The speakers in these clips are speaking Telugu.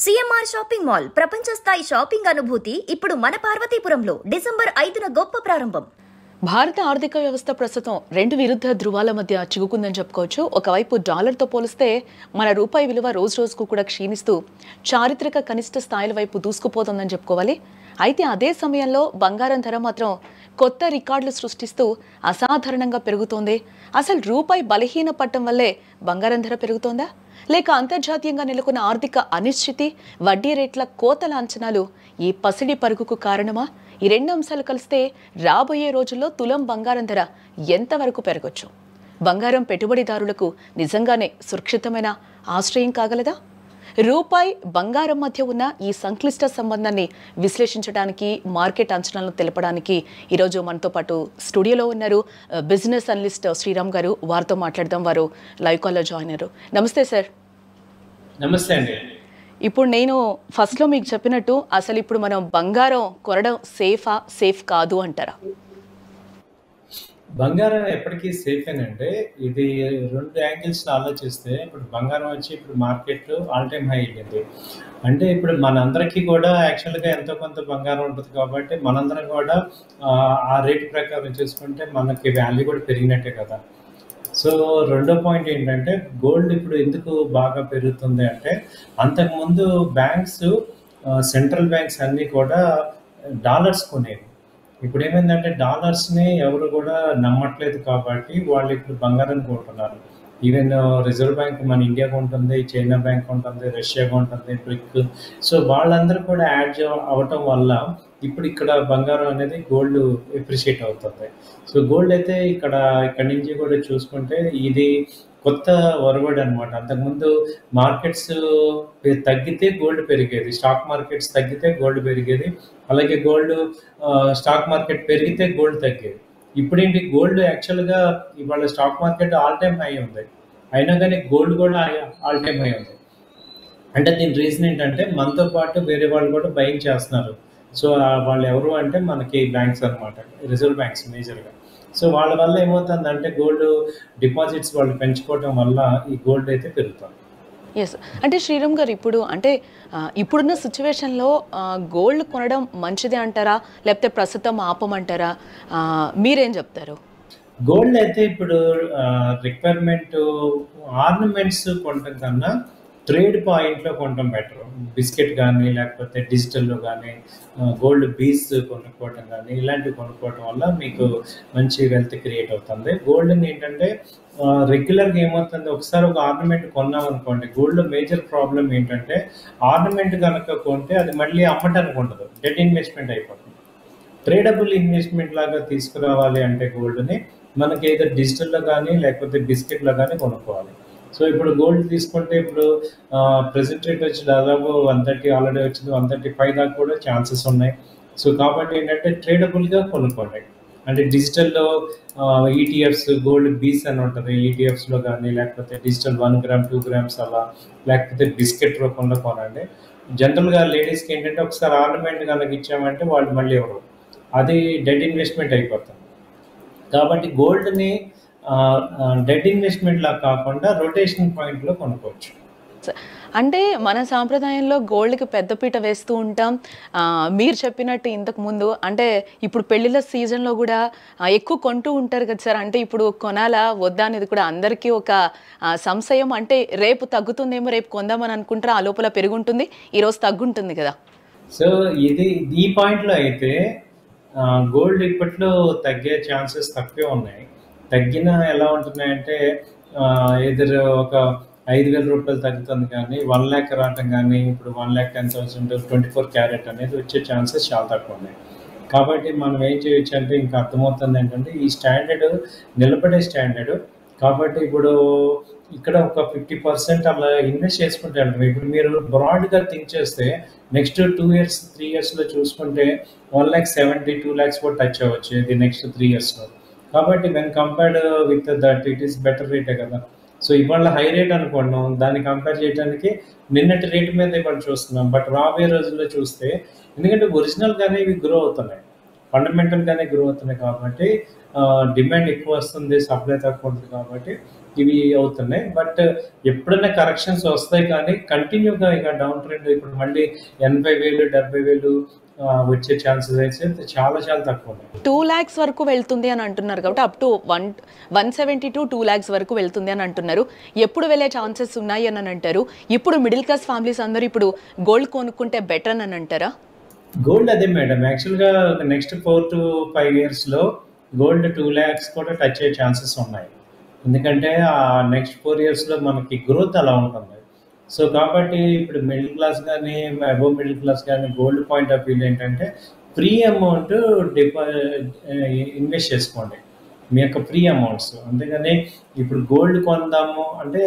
సిఎంఆర్ షాపింగ్ మాల్ ప్రపంచ స్థాయి షాపింగ్ అనుభూతి ఇప్పుడు మన పార్వతీపురంలో డిసెంబర్ 5న గొప్ప ప్రారంభం. భారత ఆర్థిక వ్యవస్థ ప్రస్తుతం రెండు విరుద్ధ ధృవాల మధ్య చిగుకుందని చెప్పుకోవచ్చు. ఒకవైపు డాలర్తో పోలిస్తే మన రూపాయి విలువ రోజు రోజుకు కూడా క్షీణిస్తూ చారిత్రక కనిష్ట స్థాయిల వైపు దూసుకుపోతుందని చెప్పుకోవాలి. అయితే అదే సమయంలో బంగారం ధర మాత్రం కొత్త రికార్డులు సృష్టిస్తూ అసాధారణంగా పెరుగుతోంది. అసలు రూపాయి బలహీన పట్టడం వల్లే బంగారం ధర పెరుగుతోందా, లేక అంతర్జాతీయంగా నెలకొన్న ఆర్థిక అనిశ్చితి, వడ్డీ రేట్ల కోతల అంచనాలు ఈ పసిడి పరుగుకు కారణమా? ఈ రెండు అంశాలు కలిస్తే రాబోయే రోజుల్లో తులం బంగారం ధర ఎంతవరకు పెరగొచ్చు? బంగారం పెట్టుబడిదారులకు నిజంగానే సురక్షితమైన ఆశ్రయం కాగలదా? రూపాయి బంగారం మధ్య ఉన్న ఈ సంక్లిష్ట సంబంధాన్ని విశ్లేషించడానికి, మార్కెట్ అంచనాలను తెలపడానికి ఈరోజు మనతో పాటు స్టూడియోలో ఉన్నారు బిజినెస్ అనలిస్ట్ శ్రీరామ్ గారు. వారితో మాట్లాడదాం. వారు లైవ్ కాల్లో జాయిన్ అయ్యారు. నమస్తే సార్. నమస్తే అండి. ఇప్పుడు నేను ఫస్ట్లో మీకు చెప్పినట్టు అసలు ఇప్పుడు మనం బంగారం కొనడం సేఫ్ కాదు అంటారా? బంగారం ఎప్పటికీ సేఫేనంటే, ఇది రెండు యాంగిల్స్ ఆలోచిస్తే ఇప్పుడు బంగారం వచ్చి ఇప్పుడు మార్కెట్ ఆల్ టైమ్ హై వెళ్ళింది. అంటే ఇప్పుడు మనందరికీ కూడా యాక్చువల్గా ఎంతో కొంత బంగారం ఉంటుంది కాబట్టి మనందరం కూడా ఆ రేటు ప్రకారం చూసుకుంటే మనకి వాల్యూ కూడా పెరిగినట్టే కదా. సో రెండో పాయింట్ ఏంటంటే, గోల్డ్ ఇప్పుడు ఎందుకు బాగా పెరుగుతుంది అంటే, అంతకుముందు బ్యాంక్స్ సెంట్రల్ బ్యాంక్స్ అన్నీ కూడా డాలర్స్ కొనేవి. ఇప్పుడు ఏమైందంటే డాలర్స్ని ఎవరు కూడా నమ్మట్లేదు కాబట్టి వాళ్ళు ఇప్పుడు బంగారం కొంటున్నారు. ఈవెన్ రిజర్వ్ బ్యాంక్ మన ఇండియాకు ఉంటుంది, చైనా బ్యాంక్ ఉంటుంది, రష్యాకు ఉంటుంది, బ్రిక్. సో వాళ్ళందరూ కూడా యాడ్ అవ్వటం వల్ల ఇప్పుడు ఇక్కడ బంగారం అనేది గోల్డ్ ఎప్రిషియేట్ అవుతుంది. సో గోల్డ్ అయితే ఇక్కడి నుంచి కూడా చూసుకుంటే ఇది కొత్త ఒరవడి అనమాట. అంతకుముందు మార్కెట్స్ తగ్గితే గోల్డ్ పెరిగేది, స్టాక్ మార్కెట్స్ తగ్గితే గోల్డ్ పెరిగేది, అలాగే స్టాక్ మార్కెట్ పెరిగితే గోల్డ్ తగ్గేది. ఇప్పుడేంటి, గోల్డ్ యాక్చువల్గా ఇవాళ stock market all time high ఉంది, అయినా కానీ గోల్డ్ కూడా ఆల్ టైమ్ హై ఉంది. అంటే దీని రీజన్ ఏంటంటే, మనతో పాటు వేరే వాళ్ళు కూడా బయింగ్ చేస్తున్నారు. సో వాళ్ళు ఎవరు అంటే మనకి బ్యాంక్స్ అనమాట, రిజర్వ్ బ్యాంక్స్ మేజర్గా. సో వాళ్ళ వల్ల ఏమవుతుందంటే గోల్డ్ డిపాజిట్స్ వాళ్ళు పెంచుకోవడం వల్ల ఈ గోల్డ్ అయితే పెరుగుతుంది. ఎస్. అంటే శ్రీరామ్ గారు, ఇప్పుడున్న సిచ్యువేషన్లో గోల్డ్ కొనడం మంచిదే అంటారా, లేకపోతే ప్రస్తుతం ఆపమంటారా? మీరేం చెప్తారు? గోల్డ్ అయితే ఇప్పుడు రిక్వైర్మెంట్ ఆర్నమెంట్స్ కొనడం కన్నా ట్రేడ్ పాయింట్లో కొనడం బెటర్. బిస్కెట్ కానీ లేకపోతే డిజిటల్లో కానీ గోల్డ్ బీస్ కొనుక్కోవటం కానీ ఇలాంటివి కొనుక్కోవటం వల్ల మీకు మంచి వెల్త్ క్రియేట్ అవుతుంది. గోల్డ్ని ఏంటంటే రెగ్యులర్గా ఏమవుతుంది, ఒకసారి ఒక ఆర్నమెంట్ కొన్నాం అనుకోండి, గోల్డ్లో మేజర్ ప్రాబ్లం ఏంటంటే ఆర్నమెంట్ కనుక కొంటే అది మళ్ళీ అమ్మటానికి ఉండదు, డెడ్ ఇన్వెస్ట్మెంట్ అయిపోతుంది. ట్రేడబుల్ ఇన్వెస్ట్మెంట్ లాగా తీసుకురావాలి అంటే గోల్డ్ని మనకి ఏదో డిజిటల్లో కానీ లేకపోతే బిస్కెట్లో కానీ కొనుక్కోవాలి. సో ఇప్పుడు గోల్డ్ తీసుకుంటే ఇప్పుడు ప్రెసెంట్ రేట్ వచ్చి దాదాపు 130 ఆల్రెడీ వచ్చింది, 135 దాకా కూడా ఛాన్సెస్ ఉన్నాయి. సో కాబట్టి ఏంటంటే ట్రేడబుల్గా కొనుక్కోండి. అంటే డిజిటల్లో ఈటీఎఫ్స్ గోల్డ్ బీస్ అని ఉంటుంది, ఈటీఎఫ్స్లో కానీ లేకపోతే డిజిటల్ 1 గ్రామ్ 2 గ్రామ్స్ అలా, లేకపోతే బిస్కెట్ రూపంలో కొనండి. జనరల్గా లేడీస్కి ఏంటంటే ఒకసారి ఆర్నమెంట్ కనుక ఇచ్చామంటే వాళ్ళు మళ్ళీ ఎవరు, అది డెడ్ ఇన్వెస్ట్మెంట్ అయిపోతుంది. కాబట్టి గోల్డ్ని డెడ్ ఇన్వెస్ట్మెంట్ లా కాకుండా రొటేషన్ పాయింట్లో కొనుక్కోవచ్చు. అంటే మన సాంప్రదాయంలో గోల్డ్కి పెద్దపీట వేస్తూ ఉంటాం. మీరు చెప్పినట్టు ఇంతకు ముందు అంటే ఇప్పుడు పెళ్లిళ్ళ సీజన్లో కూడా ఎక్కువ కొంటూ ఉంటారు కదా సార్. అంటే ఇప్పుడు కొనాలా వద్దా అనేది కూడా అందరికీ ఒక సంశయం. అంటే రేపు తగ్గుతుందేమో, రేపు కొందామని అనుకుంటారా, ఆ లోపల పెరుగుంటుంది, ఈరోజు తగ్గుంటుంది కదా. సో ఈ పాయింట్లో అయితే గోల్డ్ ఇప్పట్లో తగ్గే ఛాన్సెస్ తక్కువే ఉన్నాయి. తగ్గినా ఎలా ఉంటున్నాయంటే ఎదురు ఒక 5,000 రూపాయలు తగ్గుతుంది కానీ 1 lakh రావటం కానీ, ఇప్పుడు 1,10,000 24 క్యారెట్ అనేది వచ్చే ఛాన్సెస్ చాలా తక్కువ ఉన్నాయి. కాబట్టి మనం ఏం చేయొచ్చు అంటే, ఇంకా అర్థమవుతుంది ఏంటంటే ఈ స్టాండర్డ్ నిలబడే స్టాండర్డ్. కాబట్టి ఇప్పుడు ఇక్కడ ఒక 50% అలా ఇన్వెస్ట్ చేసుకుంటారు. ఇప్పుడు మీరు బ్రాడ్గా థింక్ చేస్తే నెక్స్ట్ 2 years 3 yearsలో చూసుకుంటే 1,70,000 2 lakhs కూడా టచ్ అవ్వచ్చు ఇది నెక్స్ట్ 3 yearsలో. కాబట్టి when compared with that it is better రేటే కదా. సో ఇవాళ హై రేట్ అనుకున్నాం, దాన్ని కంపేర్ చేయడానికి నిన్నటి రేటు మీద ఇవాళ చూస్తున్నాం. బట్ రాబోయే రోజుల్లో చూస్తే, ఎందుకంటే ఒరిజినల్గానే ఇవి గ్రో అవుతున్నాయి, ఫండమెంటల్గానే గ్రో అవుతున్నాయి కాబట్టి డిమాండ్ ఎక్కువ వస్తుంది, సప్లై తక్కువ ఉంటుంది. కాబట్టి ఇవి అవుతున్నాయి. బట్ ఎప్పుడైనా కరెక్షన్స్ వస్తాయి కానీ కంటిన్యూగా ఇక డౌన్ ట్రెండ్ ఇప్పుడు మళ్ళీ 80,000 70,000 వచ్చే ఛాన్సెస్ అయితే చాలా చాలా తక్కువ ఉన్నాయి. 2 lakhs వరకు వెళ్తుంది అని అంటున్నారు కాబట్టి అప్ టు 170 to 2 lakhs వరకు వెళ్తుంది అని అంటున్నారు. ఎప్పుడు వెళ్ళే ఛాన్సెస్ ఉన్నాయి అని అంటారు. ఇప్పుడు మిడిల్ క్లాస్ ఫ్యామిలీస్ అందరూ ఇప్పుడు గోల్డ్ కొనుక్కుంటే బెటర్ అని అంటారా? గోల్డ్ అదే మేడం, యాక్చువల్గా నెక్స్ట్ 4 to 5 yearsలో గోల్డ్ 2 lakhs కూడా టచ్ అయ్యే ఛాన్సెస్ ఉన్నాయి. ఎందుకంటే ఆ నెక్స్ట్ 4 yearsలో మనకి గ్రోత్ అలా ఉంటుంది. సో కాబట్టి ఇప్పుడు మిడిల్ క్లాస్ కానీ అబోవ్ మిడిల్ క్లాస్ కానీ గోల్డ్ పాయింట్ ఆఫ్ వ్యూ ఏంటంటే ప్రీ అమౌంట్ ఇన్వెస్ట్ చేసుకోండి, మీ యొక్క ప్రీ అమౌంట్స్. అంతేగాని ఇప్పుడు గోల్డ్ కొందాము అంటే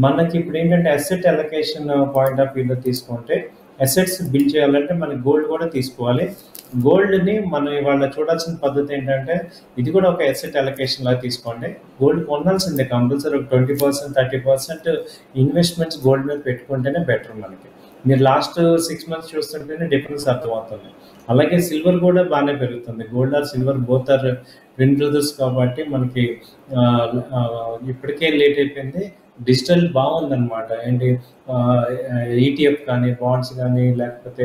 మనకి ఇప్పుడు ఏంటంటే అసెట్ అలొకేషన్ పాయింట్ ఆఫ్ వ్యూలో తీసుకుంటే అసెట్స్ బిల్డ్ చేయాలంటే మనకి గోల్డ్ కూడా తీసుకోవాలి. గోల్డ్ని మనం ఇవాళ చూడాల్సిన పద్ధతి ఏంటంటే ఇది కూడా ఒక అసెట్ అలొకేషన్ లాగా తీసుకోండి. గోల్డ్ కొనాల్సిందే కంపల్సరీ, ఒక 20% 30% ఇన్వెస్ట్మెంట్స్ గోల్డ్ మీద పెట్టుకుంటేనే బెటర్ మనకి. మీరు లాస్ట్ 6 months చూస్తుంటేనే డిఫరెన్స్ అర్థమవుతుంది. అలాగే సిల్వర్ కూడా బాగానే పెరుగుతుంది. Gold or silver both are twin brothers కాబట్టి మనకి ఇప్పటికే లేట్ అయిపోయింది. డిజిటల్ బాగుందన్నమాట. ఏంటి ఈటీఎఫ్ కానీ బాండ్స్ కానీ లేకపోతే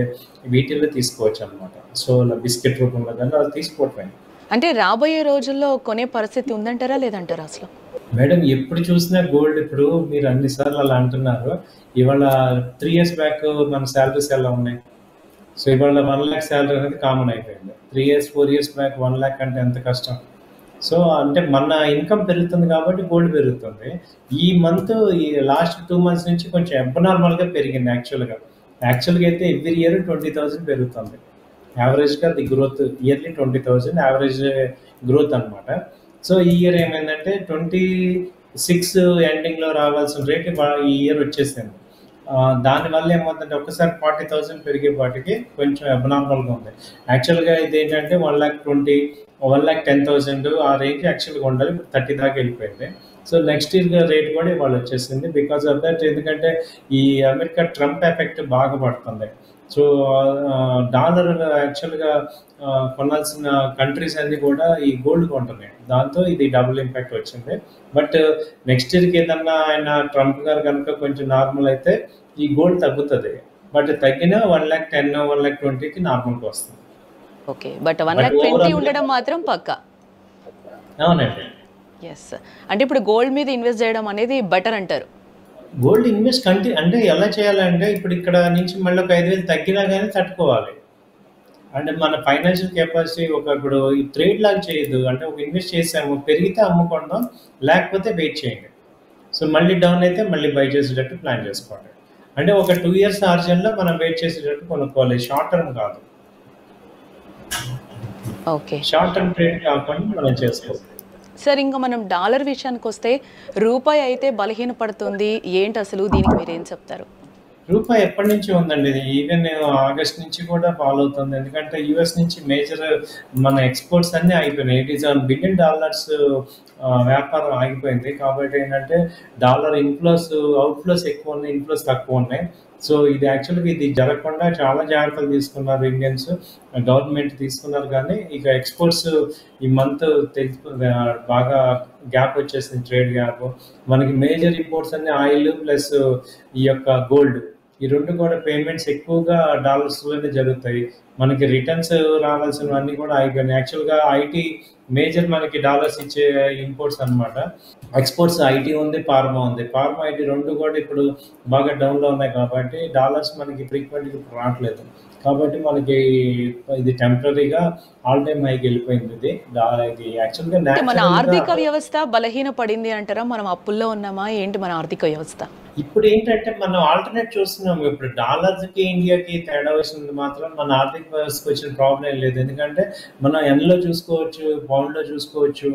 వీటిల్లో తీసుకోవచ్చు అనమాట. సో బిస్కెట్ రూపంలో కానీ అది తీసుకోవటమే. అంటే రాబోయే రోజుల్లో కొనే పరిస్థితి ఉందంటారా లేదంటారా అసలు? మేడం ఎప్పుడు చూసినా గోల్డ్, ఇప్పుడు మీరు అన్నిసార్లు అలా అంటున్నారు. ఇవాళ 3 years బ్యాక్ మన శాలరీస్ ఎలా ఉన్నాయి? సో ఇవాళ 1 lakh శాలరీ అనేది కామన్ అయిపోయింది. 3 years 4 years బ్యాక్ 1 lakh అంటే ఎంత కష్టం. సో అంటే మన ఇన్కమ్ పెరుగుతుంది కాబట్టి గోల్డ్ పెరుగుతుంది. ఈ మంత్ ఈ లాస్ట్ 2 months నుంచి కొంచెం అబ్నార్మల్గా పెరిగింది. యాక్చువల్గా అయితే ఎవ్రీ ఇయర్ 20,000 పెరుగుతుంది యావరేజ్గా. The growth yearly 20,000 average growth అనమాట. సో ఈ ఇయర్ ఏమైందంటే 26 ఎండింగ్లో రావాల్సిన రేట్ ఈ ఇయర్ వచ్చేసింది. దానివల్ల ఏమవుతుందంటే ఒక్కసారి 40,000 పెరిగేపాటికి కొంచెం అబ్నార్మల్గా ఉంది. యాక్చువల్గా ఇది ఏంటంటే 1,20,000 1,10,000 ఆ రేంజ్ యాక్చువల్గా ఉండాలి. ఇప్పుడు 30 దాకా వెళ్ళిపోయింది. సో నెక్స్ట్ ఇయర్ రేట్ కూడా ఇవాళ వచ్చేసింది. బికాస్ ఆఫ్ దట్ ఎందుకంటే ఈ అమెరికా ట్రంప్ ఎఫెక్ట్ బాగా పడుతుంది. సో డాలర్ యాక్చువల్గా కొనాల్సిన కంట్రీస్ అన్నీ కూడా ఈ గోల్డ్ కొంటున్నాయి. దాంతో ఇది డబుల్ ఇంపాక్ట్ వచ్చింది. బట్ నెక్స్ట్ ఇయర్కి ఏదన్నా ఆయన ట్రంప్ గారు కనుక కొంచెం నార్మల్ అయితే ఈ గోల్డ్ తగ్గుతుంది. బట్ తగ్గిన 1,10,000 1,20,000కి నార్మల్గా వస్తుంది. ఓకే, బట్ 1,20,000 ఉండడం మాత్రం పక్కా. అవునండి. ఎస్, అంటే ఇప్పుడు గోల్డ్ మీద ఇన్వెస్ట్ చేయడం అనేది బెటర్ అంటారు. గోల్డ్ ఇన్వెస్ట్ అంటే ఎలా చేయాలంటే ఇప్పుడు ఇక్కడ నుంచి మళ్ళీ ఒక 5,000 తగ్గినా కానీ తట్టుకోవాలి. అంటే మన ఫైనాన్షియల్ కెపాసిటీ ఇప్పుడు ఈ ట్రేడ్ లాగా చేయొద్దు. అంటే ఒక ఇన్వెస్ట్ చేసాము, పెరిగితే అమ్ముకుందాం, లేకపోతే వెయిట్ చేయండి. సో మళ్ళీ డౌన్ అయితే మళ్ళీ బై చేసేటట్టు ప్లాన్ చేసుకోండి. అంటే ఒక 2 years ఆర్జన్లో మనం వెయిట్ చేసేటట్టు కొనుక్కోవాలి, షార్ట్ టర్మ్ కాదు. ఓకే, షార్ట్ టర్మ్ ట్రేడ్ కాకుండా మనం చేసుకోవాలి. సార్ ఇంకా మనం డాలర్ విషయానికి వస్తే రూపాయి అయితే బలహీనపడుతుంది, ఏంటి అసలు దీనికి మీరేం చెప్తారు? రూపాయి ఎప్పటి నుంచి ఉందండి, ఇది ఈవెన్ ఆగస్ట్ నుంచి కూడా ఫాలో అవుతుంది. ఎందుకంటే యుఎస్ నుంచి మేజర్ మన ఎక్స్పోర్ట్స్ అన్నీ ఆగిపోయినాయి. $87 billion వ్యాపారం ఆగిపోయింది. కాబట్టి ఏంటంటే డాలర్ అవుట్ఫ్లోస్ ఎక్కువ ఉన్నాయి, ఇన్ఫ్లోస్ తక్కువ ఉన్నాయి. సో ఇది యాక్చువల్గా ఇది జరగకుండా చాలా జాగ్రత్తలు తీసుకున్నారు ఇండియన్స్, గవర్నమెంట్ తీసుకున్నారు. కానీ ఇక ఎక్స్పోర్ట్స్ ఈ మంత్ బాగా గ్యాప్ వచ్చేసింది, ట్రేడ్ గ్యాప్. మనకి మేజర్ ఇంపోర్ట్స్ అన్ని ఆయిల్ ప్లస్ ఈ యొక్క గోల్డ్, ఈ రెండు కూడా పేమెంట్స్ ఎక్కువగా డాలర్స్లోనే జరుగుతాయి. మనకి రిటర్న్స్ రావాల్సినవన్నీ కూడా అయిపోయినాయి. యాక్చువల్గా ఐటీ మేజర్ మనకి డాలర్స్ ఇచ్చే ఇంపోర్ట్స్ అనమాట. ఎక్స్పోర్ట్స్ ఐటీ ఉంది, ఫార్మా ఉంది. ఫార్మా ఐటీ రెండు కూడా ఇప్పుడు బాగా డౌన్లో ఉన్నాయి. కాబట్టి డాలర్స్ మనకి ఫ్రీక్వెంట్గా రావట్లేదు. కాబట్టి మనకి ఇది టెంపరీగా ఆల్ టైమ్ హైకి వెళ్ళిపోయింది. ఇది యాక్చువల్గా మన ఆర్థిక వ్యవస్థ బలహీన పడింది అంటారా? మనం అప్పుల్లో ఉన్నామా ఏంటి మన ఆర్థిక వ్యవస్థ? ఇప్పుడు ఏంటంటే మనం ఆల్టర్నేట్ చూస్తున్నాము. ఇప్పుడు డాలర్కి ఇండియాకి తేడా వచ్చినది మాత్రం మన ఆర్థిక వ్యవస్థకు వచ్చిన ప్రాబ్లం లేదు. ఎందుకంటే మనం ఎన్లో చూసుకోవచ్చు, పౌండ్లో చూసుకోవచ్చు.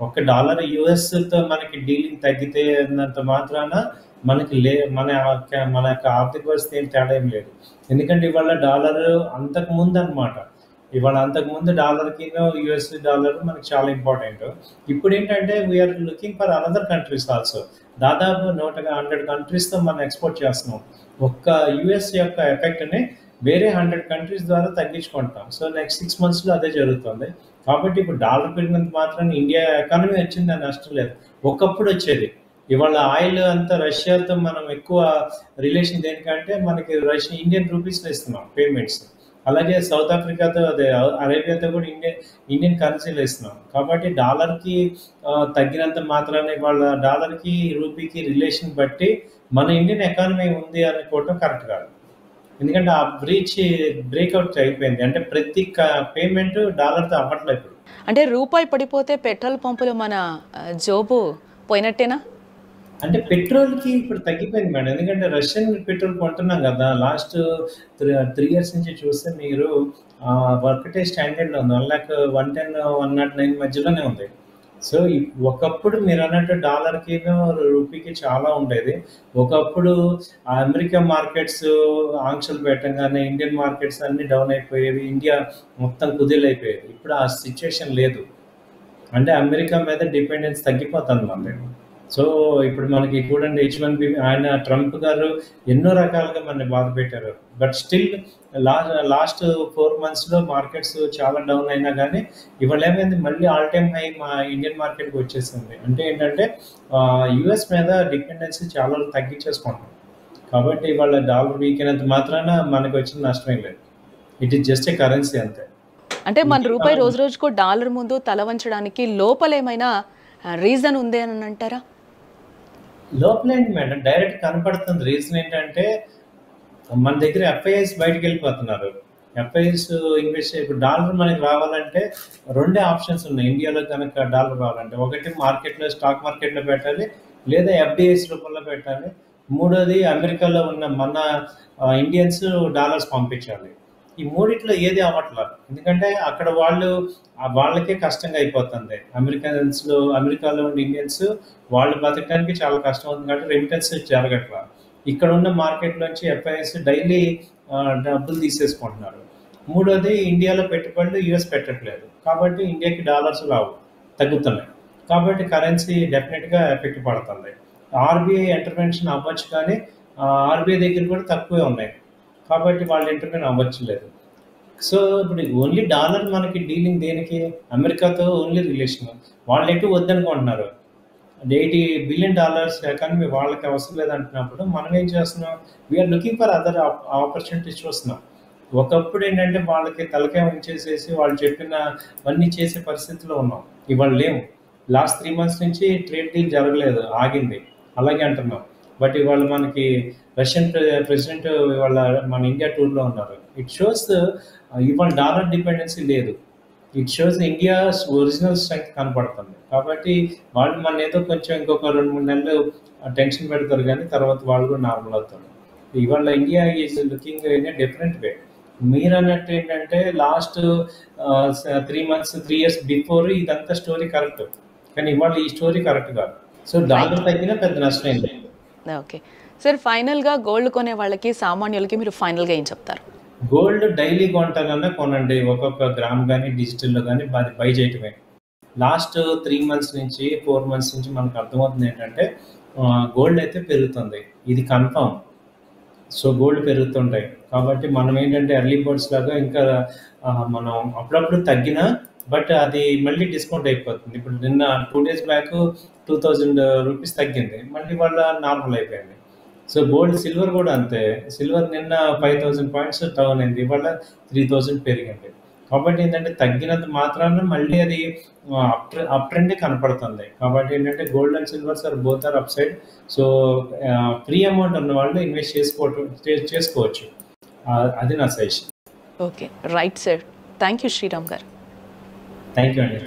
ఒక డాలర్ యుఎస్తో మనకి డీలింగ్ తగ్గితే అన్నంత మాత్రాన మనకి మన యొక్క ఆర్థిక వ్యవస్థ ఏం తేడా ఏం లేదు. ఎందుకంటే ఇవాళ డాలర్ అంతకుముందు అనమాట, ఇవాళ అంతకుముందు డాలర్కి యుఎస్ డాలర్ మనకి చాలా ఇంపార్టెంట్. ఇప్పుడు ఏంటంటే we are looking for another countries also. దాదాపు 100 కంట్రీస్తో మనం ఎక్స్పోర్ట్ చేస్తున్నాం. ఒక్క యుఎస్ యొక్క ఎఫెక్ట్ని వేరే 100 కంట్రీస్ ద్వారా తగ్గించుకుంటాం. సో నెక్స్ట్ 6 monthsలో అదే జరుగుతుంది. కాబట్టి ఇప్పుడు డాలర్ పెరిగినంత మాత్రం ఇండియా ఎకానమీ వచ్చిందని నష్టం లేదు. ఒకప్పుడు వచ్చేది, ఇవాళ ఆయిల్ అంతా రష్యాతో మనం ఎక్కువ రిలేషన్ దేనికంటే మనకి ఇండియన్ రూపీస్లో ఇస్తున్నాం పేమెంట్స్. అలాగే సౌత్ ఆఫ్రికాతో అదే అరేబియాతో కూడా ఇండియన్ కరెన్సీలో ఇస్తున్నాం. కాబట్టి డాలర్కి తగ్గినంత మాత్రాన్ని వాళ్ళ డాలర్కి రూపీకి రిలేషన్ బట్టి మన ఇండియన్ ఎకానమీ ఉంది అనుకోవటం కరెక్ట్ కాదు. ఎందుకంటే ఆ బ్రేక్అవుట్ అయిపోయింది. అంటే ప్రతి పేమెంట్ డాలర్తో అవ్వట్లేదు ఇప్పుడు. అంటే రూపాయి పడిపోతే పెట్రోల్ పంపులు మన జోబు పోయినట్టేనా? అంటే పెట్రోల్కి ఇప్పుడు తగ్గిపోయింది మేడం. ఎందుకంటే రష్యన్ పెట్రోల్ కొంటున్నాం కదా. లాస్ట్ 3 years నుంచి చూస్తే మీరు ఒకటే స్టాండర్డ్లో ఉంది. 110, 109 మధ్యలోనే ఉంది. సో ఒకప్పుడు మీరు అన్నట్టు డాలర్కి రూపీకి చాలా ఉండేది. ఒకప్పుడు అమెరికా మార్కెట్స్ ఆంక్షలు పెట్టంగానే ఇండియన్ మార్కెట్స్ అన్ని డౌన్ అయిపోయేవి. ఇండియా మొత్తం కుదేలైపోయేది. ఇప్పుడు ఆ సిచ్యువేషన్ లేదు. అంటే అమెరికా మీద డిపెండెన్స్ తగ్గిపోతుంది మనది. సో ఇప్పుడు మనకి చూడండి H1B ఆయన ట్రంప్ గారు ఎన్నో రకాలుగా మనని బాధ పెట్టారు. బట్ స్టిల్ లాస్ట్ 4 monthsలో మార్కెట్స్ చాలా డౌన్ అయినా కానీ ఇవాళ ఏమైంది, మళ్ళీ ఆల్ టైమ్ హై మా ఇండియన్ మార్కెట్కి వచ్చేసింది. అంటే ఏంటంటే యుఎస్ మీద డిపెండెన్సీ చాలా తగ్గించేసుకుంటాం. కాబట్టి ఇవాళ డాలర్ వీక్ అయినంత మాత్రాన మనకు వచ్చిన నష్టమేం లేదు. It is just a currency అంతే. అంటే మన రూపాయి రోజు రోజుకు డాలర్ ముందు తల వంచడానికి లోపల ఏమైనా రీజన్ ఉంది అని అంటారా? లోపలేంటి మేడం, డైరెక్ట్ కనపడుతుంది. రీజన్ ఏంటంటే మన దగ్గర ఎఫ్ఐఎస్ బయటకు వెళ్ళిపోతున్నారు. ఎఫ్ఐఎస్ ఇన్వెస్ట్ ఇప్పుడు డాలర్ మనకి రావాలంటే 2 ఆప్షన్స్ ఉన్నాయి. ఇండియాలో కనుక డాలర్ రావాలంటే ఒకటి మార్కెట్లో స్టాక్ మార్కెట్లో పెట్టాలి, లేదా ఎఫ్డిఐస్ రూపంలో పెట్టాలి. మూడోది అమెరికాలో ఉన్న మన ఇండియన్స్ డాలర్స్ పంపించాలి. ఈ మూడిట్లో ఏది అవ్వట్లేదు. ఎందుకంటే అక్కడ వాళ్ళకే కష్టంగా అయిపోతుంది. అమెరికాలో ఉన్న ఇండియన్స్ వాళ్ళు బతకడానికి చాలా కష్టం అవుతుంది. కాబట్టి రెమిటెన్స్ జరగట్లా. ఇక్కడ ఉన్న మార్కెట్లోంచి ఎఫ్ఐఎస్ డైలీ డబ్బులు తీసేసుకుంటున్నారు. మూడోది ఇండియాలో పెట్టుబడులు యూఎస్ పెట్టట్లేదు. కాబట్టి ఇండియాకి డాలర్స్ రావు, తగ్గుతున్నాయి. కాబట్టి కరెన్సీ డెఫినెట్గా ఎఫెక్ట్ పడుతుంది. ఆర్బీఐ ఇంటర్వెన్షన్ అవ్వచ్చు, కానీ ఆర్బీఐ దగ్గర కూడా తక్కువే ఉన్నాయి. కాబట్టి వాళ్ళు ఇంటర్వ్యూని అవ్వట్లేదు. సో ఇప్పుడు ఓన్లీ డాలర్ మనకి డీలింగ్ దేనికి, అమెరికాతో ఓన్లీ రిలేషన్. వాళ్ళు ఎటు వద్దనుకుంటున్నారు. $80 billion ఎకానమీ వాళ్ళకి అవసరం లేదంటున్నప్పుడు మనం ఏం చేస్తున్నాం, we are looking for other opportunities చూస్తున్నాం. ఒకప్పుడు ఏంటంటే వాళ్ళకి తలకాయ ఉంచేసేసి వాళ్ళు చెప్పినవన్నీ చేసే పరిస్థితిలో ఉన్నాం. ఇవాళ లేము. లాస్ట్ 3 months నుంచి ట్రేడ్ డీల్ జరగలేదు, ఆగింది. అలాగే అంటున్నాం. బట్ ఇవాళ మనకి రష్యన్ ప్రెసిడెంట్ ఇవాళ మన ఇండియా టూర్లో ఉన్నారు. ఇట్ షోస్ ఇవాళ డాలర్ డిపెండెన్సీ లేదు. It shows India original strength కనపడుతుంది. కాబట్టి వాళ్ళు మన ఏదో కొంచెం ఇంకొక 2-3 నెలలు టెన్షన్ పెడతారు, కానీ తర్వాత వాళ్ళు కూడా నార్మల్ అవుతారు. ఇవాళ India is looking in a different way. మీరు అన్నట్టు ఏంటంటే లాస్ట్ 3 months 3 years బిఫోర్ ఇదంతా స్టోరీ కరెక్ట్, కానీ ఇవాళ ఈ స్టోరీ కరెక్ట్ కాదు. సో డాలర్ తగ్గినా పెద్ద నష్టం ఏంటి. ఓకే సార్, ఫైనల్గా గోల్డ్ కొనే వాళ్ళకి సామాన్యులకి మీరు ఫైనల్గా ఏం చెప్తారు? గోల్డ్ డైలీ కొంటానన్నా కొనండి. ఒక్కొక్క గ్రామ్ కానీ డిజిటల్లో కానీ బై చేయటమే. లాస్ట్ 3 months నుంచి 4 months నుంచి మనకు అర్థమవుతుంది ఏంటంటే గోల్డ్ అయితే పెరుగుతుంది, ఇది కన్ఫర్మ్. So gold పెరుగుతుంటాయి. కాబట్టి మనం ఏంటంటే ఎర్లీ బర్డ్స్ లాగా ఇంకా మనం అప్పుడప్పుడు తగ్గినా బట్ అది మళ్ళీ డిస్కౌంట్ అయిపోతుంది. ఇప్పుడు నిన్న 2 days బ్యాక్ 2000 రూపీస్ తగ్గింది, మళ్ళీ వాళ్ళ నార్మల్ అయిపోయింది. సో గోల్డ్ సిల్వర్ కూడా అంతే. సిల్వర్ నిన్న 5000 points డౌన్ అయింది, ఇవాళ 3000 పెరిగింది. కాబట్టి ఏంటంటే తగ్గినంత మాత్రాన మళ్ళీ అది అప్ ట్రెండ్ కనపడుతుంది. కాబట్టి ఏంటంటే gold and silvers are both are upside. So free amount ఉన్న వాళ్ళు ఇన్వెస్ట్ చేసుకోవచ్చు. అది నా suggestion. Okay, right sir. Thank you Sriram గారు. థ్యాంక్ యూ అండి.